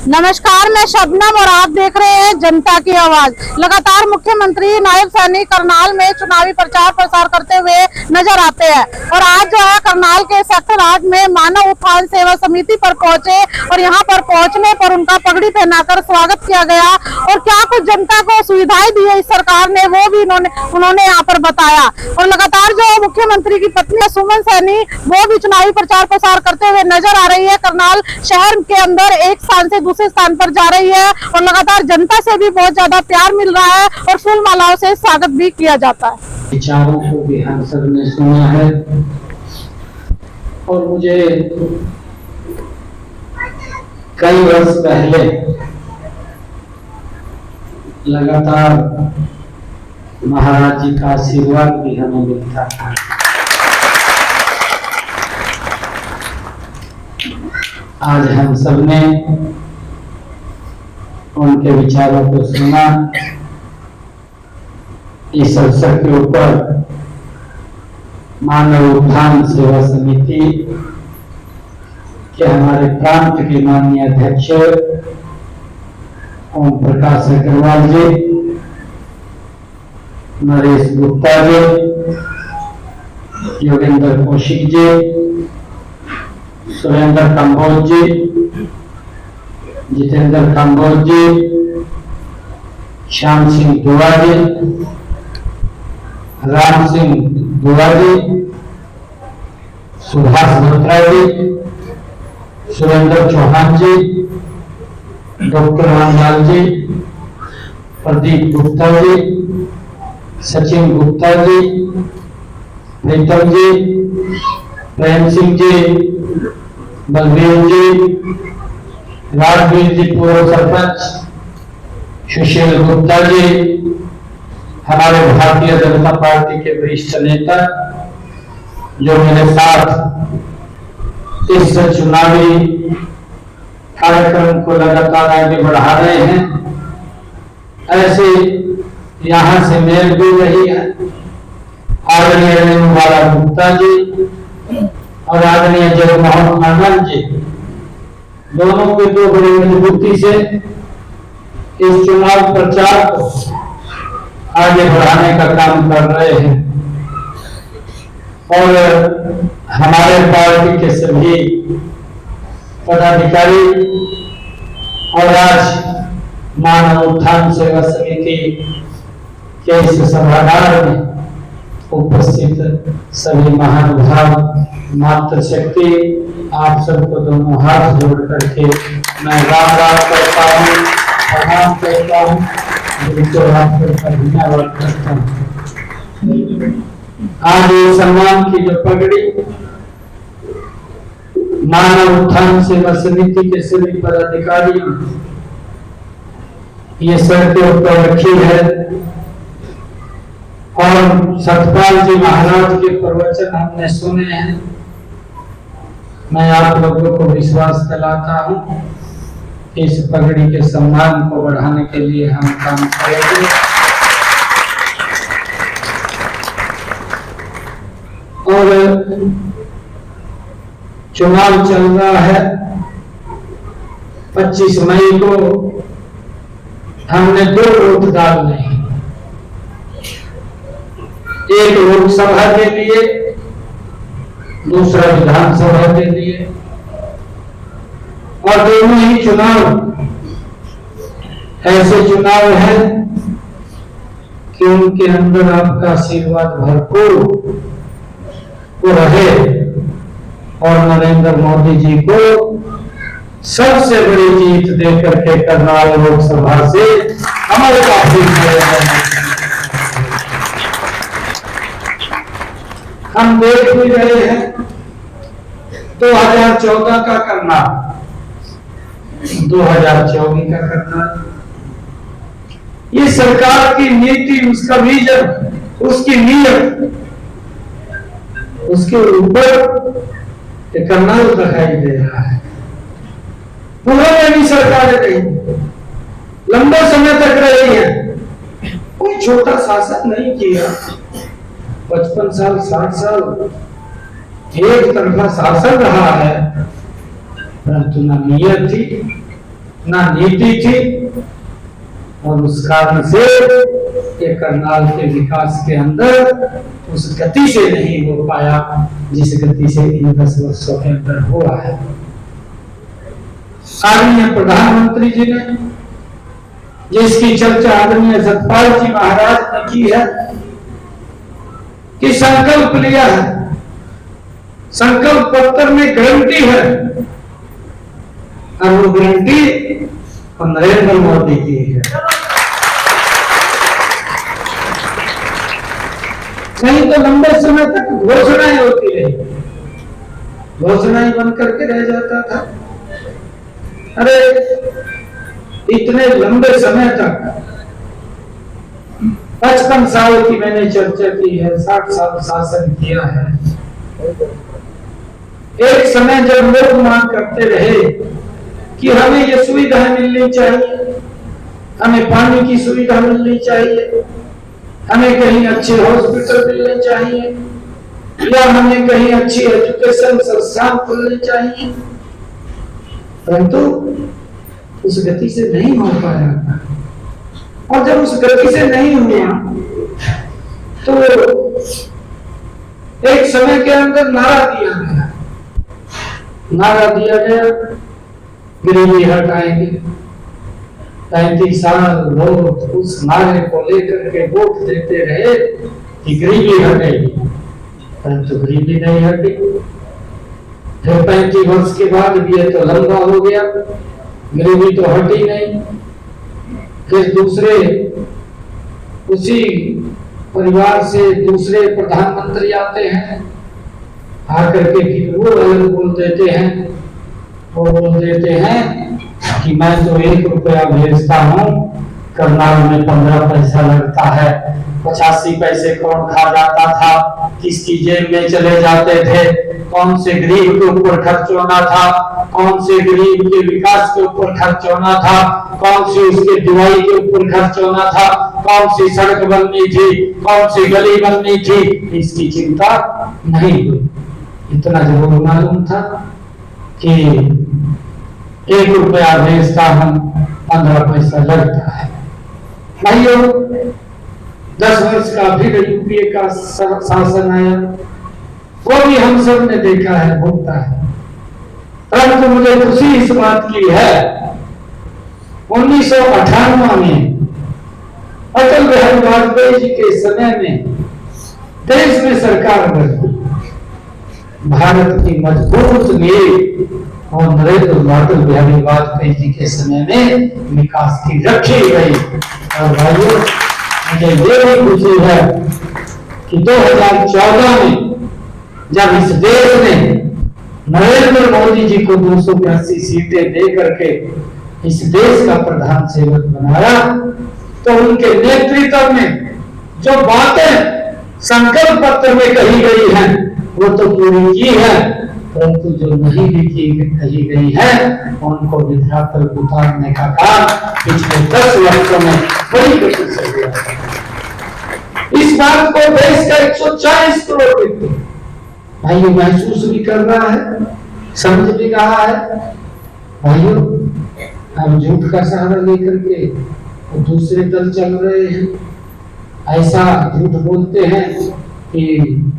नमस्कार, मैं शबनम और आप देख रहे हैं जनता की आवाज। लगातार मुख्यमंत्री नायब सैनी करनाल में चुनावी प्रचार प्रसार करते हुए नजर आते हैं और आज जो है करनाल के सेक्टर 8 में मानव उत्थान सेवा समिति पर पहुंचे और यहां पर पहुंचने पर उनका पगड़ी पहनाकर स्वागत किया गया और क्या कुछ जनता को सुविधाएं दी है इस सरकार ने वो भी उन्होंने यहाँ पर बताया। और लगातार जो मुख्यमंत्री की पत्नी सुमन सैनी वो भी चुनावी प्रचार प्रसार करते हुए नजर आ रही है। करनाल शहर के अंदर एक स्थान से दूसरे स्थान पर जा रही है और लगातार जनता से भी बहुत ज्यादा प्यार मिल रहा है और फूल मालाओं से स्वागत भी किया जाता है। विचारों को भी हम सब ने सुना है और मुझे कई वर्ष पहले लगातार महाराज जी का आशीर्वाद भी हमें मिलता था। आज हम सबने उनके विचारों को सुना। इस अवसर के ऊपर मानव उत्थान सेवा समिति के हमारे प्रांत के माननीय अध्यक्ष ओम प्रकाश अग्रवाल जी, नरेश गुप्ता जी, योगेंद्र कौशिक जी, सुरेंद्र कंबोज जी, जितेंद्र कंबोज जी, श्याम सिंह दुआ जी, राम सिंह दुआ जी, सुभाष बत्रा जी, सुरेंद्र चौहान जी, डॉक्टर रामलाल जी, प्रदीप गुप्ता जी, सचिन गुप्ता जी, प्रीतम जी, प्रेम सिंह जी, बलबीर जी, राजवीर जी पूर्व सरपंच, सुशील गुप्ता जी, हमारे भारतीय जनता पार्टी के वरिष्ठ नेता जो मेरे साथ इस चुनावी कार्यक्रम को लगातार आगे बढ़ा रहे हैं। ऐसे यहाँ से मेल भी रही है आदरणीय रेणुवाला गुप्ता जी और आदरणीय जगमोहन आनंद जी, दोनों के दो बड़ी मजबूती से इस चुनाव प्रचार को आगे बढ़ाने का काम कर रहे हैं और हमारे पार्टी के सभी पदाधिकारी और आज मानव उत्थान सेवा समिति के इस सभागार में उपस्थित सभी महानुभाव मातृशक्ति, आप सबको दोनों हाथ जोड़ करके मैं राम राम करता हूँ, प्रणाम करता हूँ, धन्यवाद करता हूँ। आज ये सम्मान की जो पगड़ी मानव उत्थान सेवा समिति के सभी पदाधिकारियों ये सर के ऊपर रखी है और सतपाल जी महाराज के प्रवचन हमने सुने हैं। मैं आप लोगों को विश्वास दिलाता हूं इस पगड़ी के सम्मान को बढ़ाने के लिए हम काम करेंगे और चुनाव चल रहा है। 25 मई को हमने 2 वोट डालने हैं, एक लोकसभा के लिए, दूसरा विधानसभा के लिए और दोनों ही चुनाव ऐसे चुनाव हैं कि उनके अंदर आपका आशीर्वाद भरपूर रहे और नरेंद्र मोदी जी को सबसे बड़ी जीत देकर के करनाल लोकसभा से हमारे पास हम देख भी रहे हैं 2014 का करना, 2024 का करना। ये सरकार की नीति, उसका विजन, उसकी नीयत, उसके ऊपर करनाल दिखाई दे रहा है। पुराने भी सरकारें रही, लंबे समय तक रही है, कोई छोटा शासन नहीं किया। 55 साल 60 साल एक तरफा शासन रहा है, परंतु न नियत थी ना नीति थी, और उस कारण से ये करनाल के विकास के अंदर उस गति से नहीं हो पाया जिस गति से इन 10 वर्षों के अंदर हुआ है। आदरणीय प्रधानमंत्री जी ने जिसकी चर्चा आदरणीय सतपाल जी महाराज ने की है कि संकल्प लिया है, संकल्प पत्र में गारंटी है, और वो गारंटी नरेंद्र मोदी की है। नहीं तो लंबे समय तक घोषणाएं होती रही, घोषणाएं बन करके रह जाता था। अरे इतने लंबे समय तक 55 साल की मैंने चर्चा की है, 60 साल शासन किया है। एक समय जब लोग मांग करते रहे कि हमें ये सुविधाएं मिलनी चाहिए, हमें पानी की सुविधा मिलनी चाहिए, हमें कहीं अच्छे हॉस्पिटल मिलने चाहिए, या हमें कहीं अच्छी एजुकेशन संस्थान खुलने चाहिए, परंतु उस गति से नहीं हो पाया। और जब उस गति से नहीं हुआ तो एक समय के अंदर नारा दिया गया, गरीबी हटाएंगे। 35 साल लोग उस नारे को लेकर के वोट देते रहे कि गरीबी हटेगी, परंतु गरीबी नहीं हटी। फिर 35 वर्ष के बाद भी ये तो लंबा हो गया, गरीबी तो हटी नहीं। फिर दूसरे उसी परिवार से दूसरे प्रधानमंत्री आते हैं, आकर के फिर वो अलग बोल देते हैं, वो बोल देते हैं कि मैं तो 1 रुपया भेजता हूँ, करनाल में 15 पैसा लगता है। 85 पैसे कौन खा जाता था, किसकी जेब में चले जाते थे, कौन से गरीब के ऊपर खर्च होना था, कौन से गरीब के विकास के ऊपर खर्च होना था, कौन सी उसके दवाई के ऊपर खर्च होना था, कौन सी सड़क बननी थी, कौन सी गली बननी थी, इसकी चिंता नहीं हुई। इतना जरूर मालूम था कि 1 रुपया भेजता हम 15 पैसा लगता है। भाइयों, 10 वर्ष का फिर यूपीए का शासन आया, वो भी हम सब ने देखा है, भोगता है। परंतु मुझे खुशी इस बात की है, 1998 में अटल बिहारी वाजपेयी जी के समय में देश में सरकार बनी, भारत की मजबूत नींव और अटल बिहारी वाजपेयी जी के समय में विकास की रखी गई। और भाइयों, मुझे ये भी खुशी है कि 2014 में जब इस देश ने नरेंद्र मोदी जी को 280 सीटें दे करके इस देश का प्रधान सेवक बनाया, तो उनके नेतृत्व में जो बातें संकल्प पत्र में कही गई हैं वो तो पूरी की है, परंतु जो नहीं भी कही गई है उनको विधातर उतारने का काम पिछले 10 वर्षों में बड़ी गति से हुआ। इस बात को देश का 140 करोड़ व्यक्ति भाइयों महसूस भी कर रहा है, समझ भी रहा है। भाइयों, हम झूठ का सहारा लेकर के दूसरे दल चल रहे हैं, ऐसा झूठ बोलते हैं कि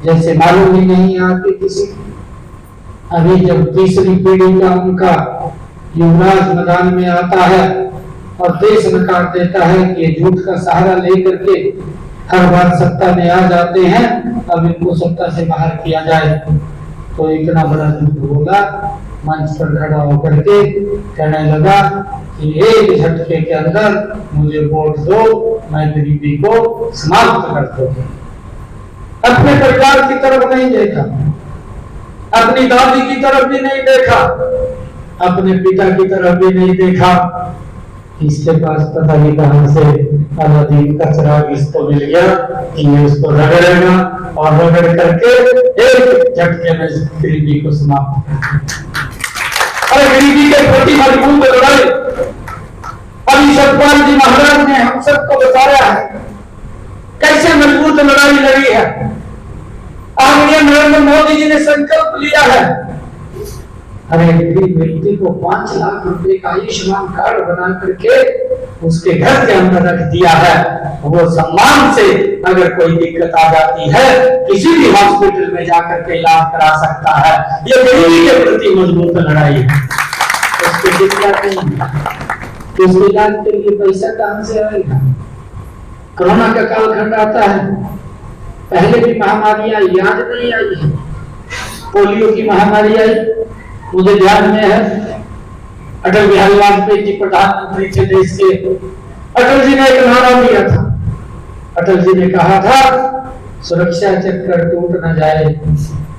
जैसे मालूम ही नहीं आती किसी। अभी जब तीसरी पीढ़ी का उनका युवराज मैदान में आता है और देश नकार देता है कि ये झूठ का सहारा लेकर के हर बार सत्ता में आ जाते हैं, अब इनको सत्ता से बाहर किया जाए, तो इतना बड़ा झूठ बोला, मंच पर खड़ा होकर के कहने लगा कि एक झटके के अंदर मुझे वोट दो, मैं गरीबी को समाप्त कर दूंगा। अपने परिवार की तरफ नहीं देखा, अपनी दादी की तरफ भी नहीं देखा, अपने पिता की तरफ भी नहीं देखा। इसके पास पता नहीं कहां से अलादीन का चिराग इसको मिल गया कि ये उसको रगड़ेगा और रगड़ करके एक झटके में गरीबी को समाप्त कर। और गरीबी के प्रति मजबूत लड़ाई अभी सतपाल जी महाराज ने हम सबको बताया है, कैसे मजबूत लड़ाई लड़ी है। आदरणीय नरेंद्र मोदी जी ने संकल्प लिया है हर एक गरीब व्यक्ति को 5 लाख रुपए का आयुष्मान कार्ड बना करके उसके घर के अंदर रख दिया है। वो सम्मान से अगर कोई दिक्कत आ जाती है किसी भी हॉस्पिटल में जाकर के इलाज करा सकता है। ये गरीबी के प्रति मजबूत लड़ाई है। उसके दिक्कत नहीं, उसके इलाज के लिए पैसा कहां से आएगा? कोरोना का कालखंड आता है, पहले भी महामारी आई, याद नहीं आई है? पोलियो की महामारी आई, मुझे ध्यान में है। अटल बिहारी वाजपेयी जी प्रधानमंत्री थे देश के। अटल जी ने एक नारा दिया था। अटल जी ने कहा था सुरक्षा चक्र टूट न जाए,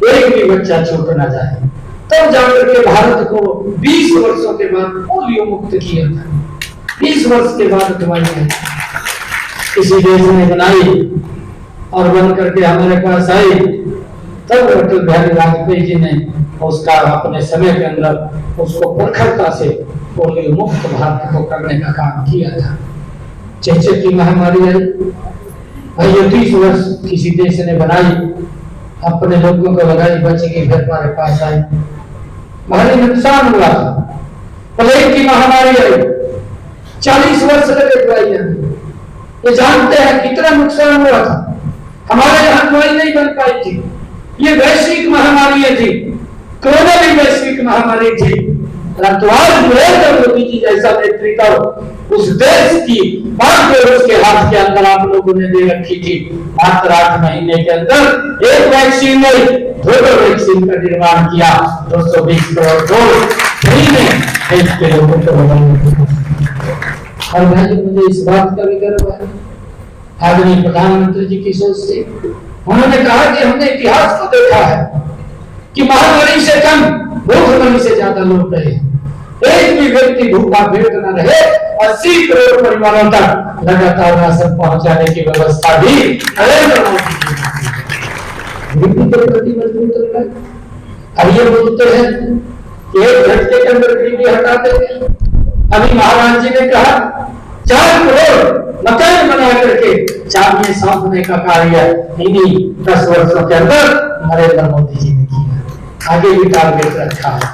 एक भी बच्चा छूट न जाए। तब जाकर के भारत को 20 वर्षों के बाद पोलियो मुक्त किया था। 20 वर्ष के बाद दवाइयां किसी देश ने बनाई और बन करके हमारे पास आई। तब अटल बिहारी वाजपेयी जी ने उसका अपने समय के अंदर उसको प्रखरता से पोलियो मुक्त भारत को करने का काम किया था। चेचक की महामारी आई, भाई 30 वर्ष किसी देश ने बनाई, अपने लोगों को लगाई, बच के फिर हमारे पास आई, भारी नुकसान हुआ। प्लेग की महामारी आई, 40 वर्ष लगे दवाइयां। ये जानते हैं कितना नुकसान हुआ था। हमारे यहाँ दवाई नहीं बन पाई थी। ये वैश्विक महामारी थी, कोरोना भी वैश्विक महामारी थी। परंतु आज नरेंद्र मोदी जी जैसा नेतृत्व उस देश की बात उसके हाथ के अंदर आप लोगों ने दे रखी थी। मात्र 8 महीने के अंदर एक वैक्सीन नहीं 2 वैक्सीन का निर्माण किया। 220 करोड़ डोज फ्री में देश के लोगों को लगाया। और भाई मुझे इस बात का भी गर्व है, आदरणीय प्रधानमंत्री जी की सोच से उन्होंने कहा कि हमने इतिहास को देखा है कि महामारी से कम भूखमरी से ज्यादा लोग रहे, एक भी व्यक्ति भूखा पेट न रहे। 80 करोड़ परिवारों तक लगातार राशन पहुंचाने की व्यवस्था भी नरेंद्र मोदी के प्रति मजबूत रहा। अब ये बोलते हैं कि एक झटके के अंदर गरीबी हटा देंगे। अभी महाराज जी ने कहा 4 करोड़ मकान बना करके चाबियां सौंपने का कार्य इन्हीं 10 वर्षों के अंदर नरेंद्र मोदी जी ने किया। आगे भी टारगेट रखा है।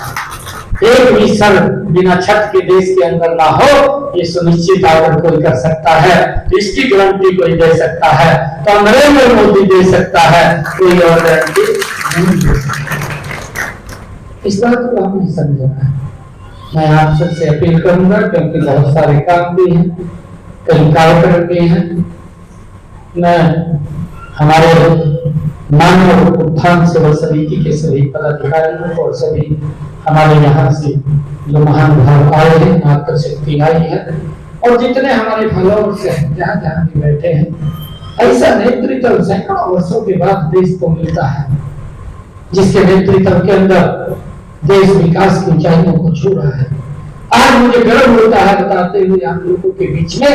एक भी सर बिना छत के देश के अंदर ना हो, ये सुनिश्चित अगर कोई कर सकता है, इसकी गारंटी कोई दे सकता है तो नरेंद्र मोदी दे सकता है, कोई और गारंटी नहीं दे सकता। इस बात को हमने समझना है। मैं आप सबसे अपील करूंगा, क्योंकि बहुत सारे काम भी हैं, कई कार्यक्रम भी हैं। मैं हमारे मानव उत्थान सेवा समिति के सभी पदाधिकारियों और सभी हमारे यहाँ से जो महानुभाव आए हैं, मातृ शक्ति आई है, और जितने हमारे फॉलोअर्स हैं जहाँ जहाँ भी बैठे हैं, ऐसा नेतृत्व सैकड़ों वर्षों के बाद देश को मिलता है, जिसके नेतृत्व के अंदर देश विकास की ऊंचाइयों को छू रहा है। आज मुझे गर्व होता है बताते हुए आप लोगों के बीच में,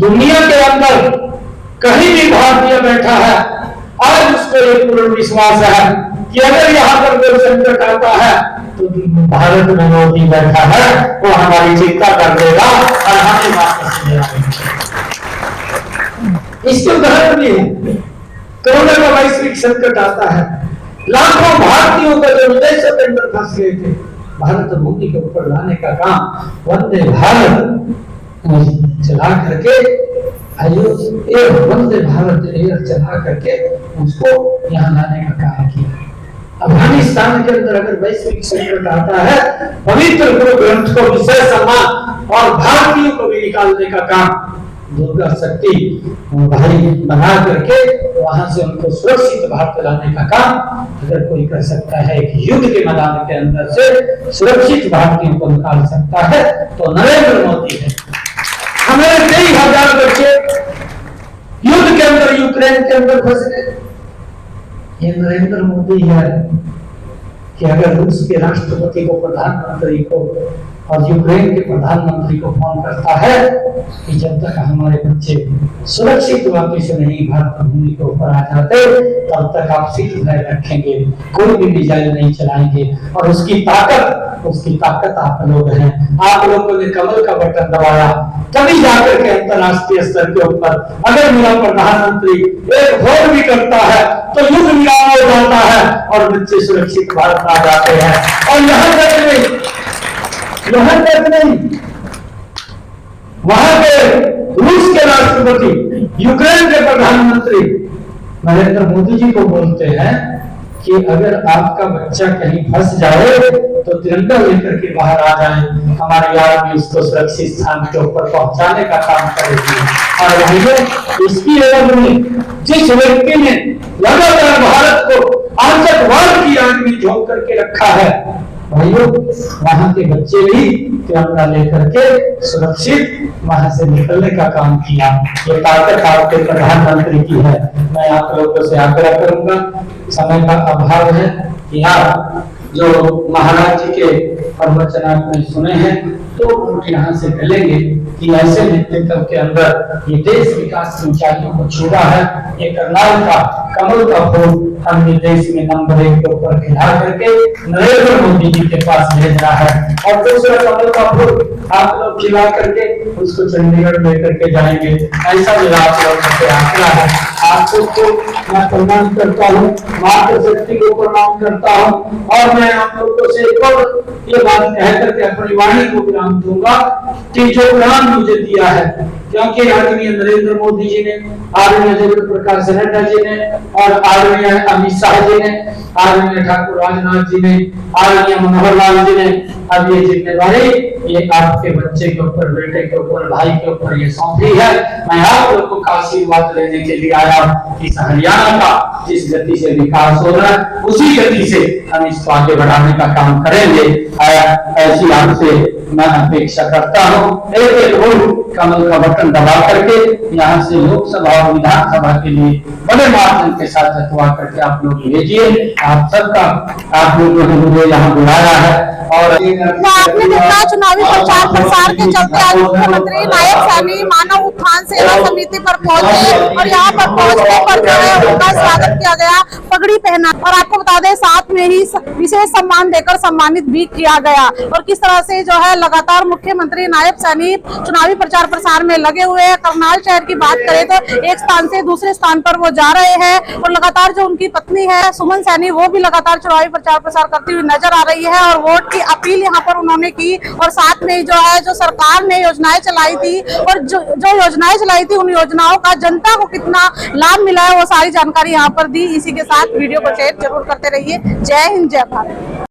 दुनिया के अंदर कहीं भी भारतीय बैठा है, आज उसको एक पूर्ण विश्वास है कि अगर यहाँ पर कोई संकट आता है तो भारत में मोदी बैठा है, वो हमारी चिंता कर देगा और हमें वापस ले आएगा। इसके उदाहरण भी है। कोरोना का वैश्विक संकट आता है, लाखों भारतीयों का जो विदेशों के अंदर फंस गए थे, भारत भूमि के ऊपर लाने का काम वंदे भारत चला करके, वंदे भारत एयर चला करके उसको यहाँ लाने का काम किया। अफगानिस्तान के अंदर अगर वैश्विक संकट आता है, पवित्र गुरु ग्रंथ को विशेष सम्मान और भारतीयों को भी निकालने का काम दुर्गा शक्ति भाई बना करके वहां से उनको सुरक्षित भारत लाने का काम अगर कोई कर सकता है, एक युद्ध के मैदान के अंदर से सुरक्षित भारतीयों को निकाल सकता है तो नरेंद्र मोदी है। हमारे 23,000 बच्चे युद्ध के अंदर यूक्रेन के अंदर फंस गए, ये नरेंद्र मोदी है कि अगर रूस के राष्ट्रपति को, प्रधानमंत्री को और यूक्रेन के प्रधानमंत्री को फोन करता है कि जब तक हमारे बच्चे सुरक्षित वापस से नहीं भारत भूमि के ऊपर आ जाते तब तक आप शीतलहर रखेंगे, कोई भी मिसाइल नहीं चलाएंगे। और उसकी ताकत आप लोग हैं। आप लोगों ने कमल का बटन दबाया तभी जाकर के अंतरराष्ट्रीय स्तर के ऊपर अगर मेरा प्रधानमंत्री एक वोट भी करता है तो युद्ध विराम हो जाता है और बच्चे सुरक्षित भारत आ जाते हैं। और यहाँ तक नहीं, वहां के रूस के राष्ट्रपति यूक्रेन के प्रधानमंत्री नरेंद्र मोदी जी को बोलते हैं कि अगर आपका बच्चा कहीं फंस जाए तो तिरंगा लेकर के बाहर आ जाए, हमारी आर्मी उसको सुरक्षित स्थान के ऊपर पहुंचाने का काम करेगी। और वही इसकी एवज में जिस व्यक्ति ने लगातार भारत को आतंकवाद की आग में झोंक करके रखा है, भाइयों वहां के बच्चे भी तिरंगा लेकर के सुरक्षित वहां से निकलने का काम किया। ये ताकत आपके प्रधानमंत्री की है। मैं आप लोगों से आग्रह करूंगा, समय का अभाव है कि आप जो महाराज जी के प्रवचन आपने सुने हैं तो उठ यहाँ से चलेंगे कि ऐसे नेतृत्व के अंदर ये देश विकास की ऊंचाइयों को छूटा है। ये करनाल का कमल का फूल हमने देश में नंबर 1 के ऊपर खिला करके नरेंद्र मोदी जी के पास भेजना है। और दूसरा कमल का फूल आप लोग खिला करके उसको चंडीगढ़ लेकर के जाएंगे। ऐसा मेरा आप लोगों से आग्रह है। आप सबको मैं प्रणाम करता हूँ, मातृशक्ति को प्रणाम करता हूँ। और मैं आप लोगों से एक और ये बात कह करके अपनी वाणी को विराम दूंगा कि जो ज्ञान मुझे दिया है, क्योंकि आदरणीय नरेंद्र मोदी जी ने, आदरणीय जगत प्रकाश नड्डा जी ने और आदरणीय अमित शाह जी ने, आदरणीय ठाकुर राजनाथ जी ने, आदरणीय मनोहर लाल जी ने अब ये जिम्मेदारी ये आपके बच्चे के ऊपर, बेटे के ऊपर, भाई के ऊपर ये सौंपी है। मैं आप लोगों का आशीर्वाद लेने के लिए आया हूँ कि हरियाणा का जिस गति से विकास हो रहा है उसी गति से हम इसको आगे बढ़ाने का काम करेंगे। ऐसी आपसे मैं अपेक्षा करता हूँ। एक कमल का बटन दबा करके यहाँ से लोकसभा और विधानसभा के लिए बड़े मार्जिन के साथ जतवा करके आप लोग भेजिए। आप सबका, आप लोगों ने मुझे यहाँ बुलाया है। और आपने देखा चुनावी प्रचार प्रसार के चलते आज मुख्यमंत्री नायब सैनी मानव उत्थान सेना समिति पर पहुंचे और यहाँ पर पहुंचने पर जो है उनका स्वागत किया गया, पगड़ी पहना। और आपको बता दें साथ में ही विशेष सम्मान देकर सम्मानित भी किया गया। और किस तरह से जो है लगातार मुख्यमंत्री नायब सैनी चुनावी प्रचार प्रसार में लगे हुए हैं। करनाल शहर की बात करें तो एक स्थान से दूसरे स्थान पर वो जा रहे हैं और लगातार जो उनकी पत्नी है सुमन सैनी वो भी लगातार चुनावी प्रचार प्रसार करती हुई नजर आ रही है और वोट की अपील यहाँ पर उन्होंने की। और साथ में जो है जो सरकार ने योजनाएं चलाई थी और जो योजनाएं चलाई थी उन योजनाओं का जनता को कितना लाभ मिला है वो सारी जानकारी यहाँ पर दी। इसी के साथ वीडियो को शेयर जरूर करते रहिए। जय हिंद, जय भारत।